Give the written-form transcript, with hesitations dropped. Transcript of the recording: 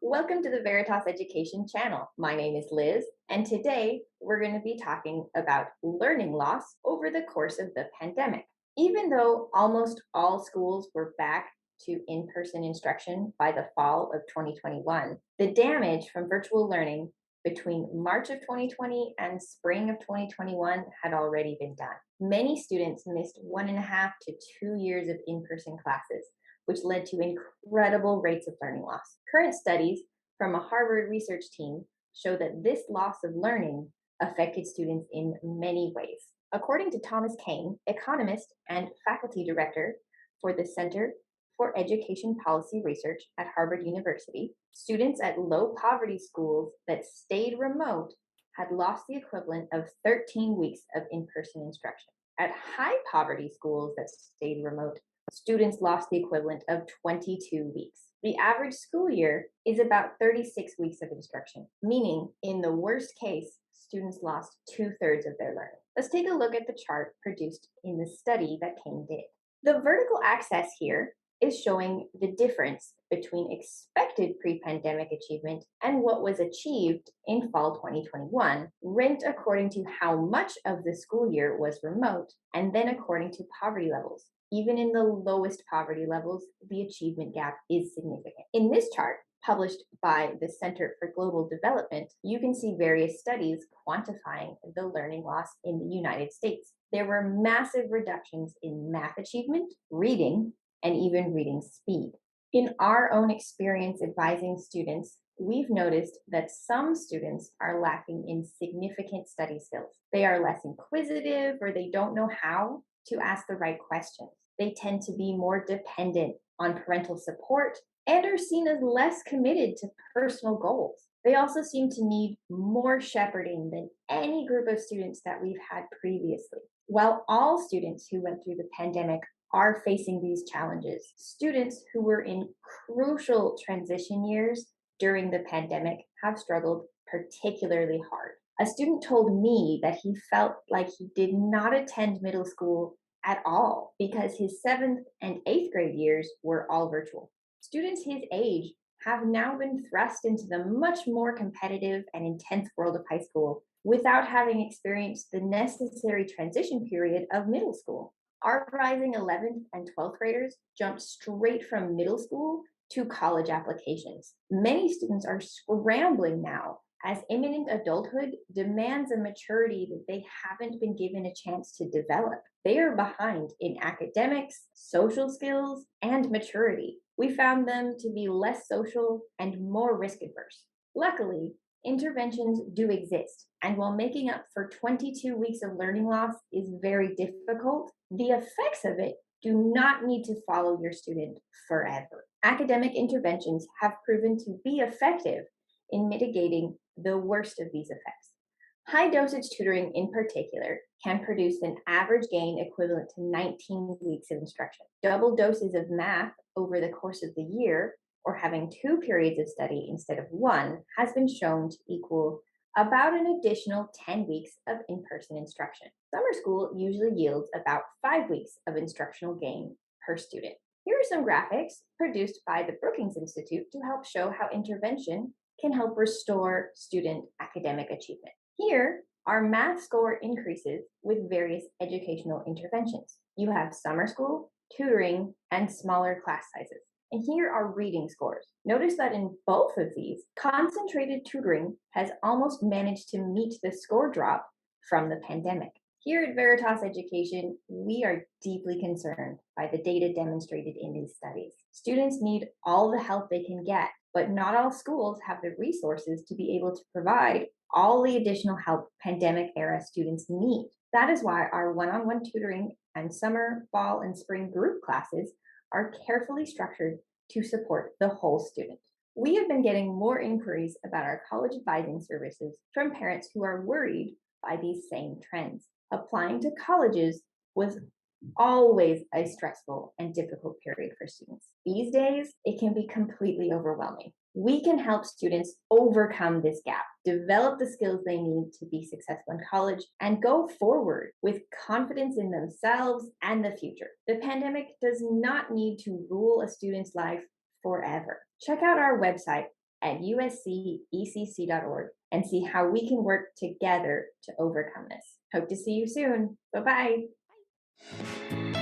Welcome to the Veritas Education channel. My name is Liz, and today we're going to be talking about learning loss over the course of the pandemic. Even though almost all schools were back to in-person instruction by the fall of 2021, the damage from virtual learning between March of 2020 and spring of 2021 had already been done. Many students missed 1.5 to 2 years of in-person classes, which led to incredible rates of learning loss. Current studies from a Harvard research team show that this loss of learning affected students in many ways. According to Thomas Kane, economist and faculty director for the Center for Education Policy Research at Harvard University, students at low poverty schools that stayed remote had lost the equivalent of 13 weeks of in-person instruction. At high poverty schools that stayed remote, students lost the equivalent of 22 weeks. The average school year is about 36 weeks of instruction, meaning in the worst case, students lost 2/3 of their learning. Let's take a look at the chart produced in the study that Kane did. The vertical axis here is showing the difference between expected pre-pandemic achievement and what was achieved in fall 2021, ranked according to how much of the school year was remote, and then according to poverty levels. Even in the lowest poverty levels, the achievement gap is significant. In this chart, published by the Center for Global Development, you can see various studies quantifying the learning loss in the United States. There were massive reductions in math achievement, reading, and even reading speed. In our own experience advising students, we've noticed that some students are lacking in significant study skills. They are less inquisitive, or they don't know how to ask the right questions. They tend to be more dependent on parental support and are seen as less committed to personal goals. They also seem to need more shepherding than any group of students that we've had previously. While all students who went through the pandemic are facing these challenges, students who were in crucial transition years during the pandemic have struggled particularly hard. A student told me that he felt like he did not attend middle school at all because his 7th and 8th grade years were all virtual. Students his age have now been thrust into the much more competitive and intense world of high school without having experienced the necessary transition period of middle school. Our rising 11th and 12th graders jumped straight from middle school to college applications. Many students are scrambling now as imminent adulthood demands a maturity that they haven't been given a chance to develop. They are behind in academics, social skills, and maturity. We found them to be less social and more risk adverse. Luckily, interventions do exist, and while making up for 22 weeks of learning loss is very difficult, the effects of it do not need to follow your student forever. Academic interventions have proven to be effective in mitigating the worst of these effects. High dosage tutoring in particular can produce an average gain equivalent to 19 weeks of instruction. Double doses of math over the course of the year, or having 2 periods of study instead of 1, has been shown to equal about an additional 10 weeks of in-person instruction. Summer school usually yields about 5 weeks of instructional gain per student. Here are some graphics produced by the Brookings Institute to help show how intervention can help restore student academic achievement. Here are math score increases with various educational interventions. You have summer school, tutoring, and smaller class sizes. And here are reading scores. Notice that in both of these, concentrated tutoring has almost managed to meet the score drop from the pandemic. Here at Veritas Education, we are deeply concerned by the data demonstrated in these studies. Students need all the help they can get, but not all schools have the resources to be able to provide all the additional help pandemic-era students need. That is why our one-on-one tutoring and summer, fall, and spring group classes are carefully structured to support the whole student. We have been getting more inquiries about our college advising services from parents who are worried by these same trends. Applying to colleges was always a stressful and difficult period for students. These days, it can be completely overwhelming. We can help students overcome this gap, develop the skills they need to be successful in college, and go forward with confidence in themselves and the future. The pandemic does not need to rule a student's life forever. Check out our website at uscecc.org and see how we can work together to overcome this. Hope to see you soon. Bye bye.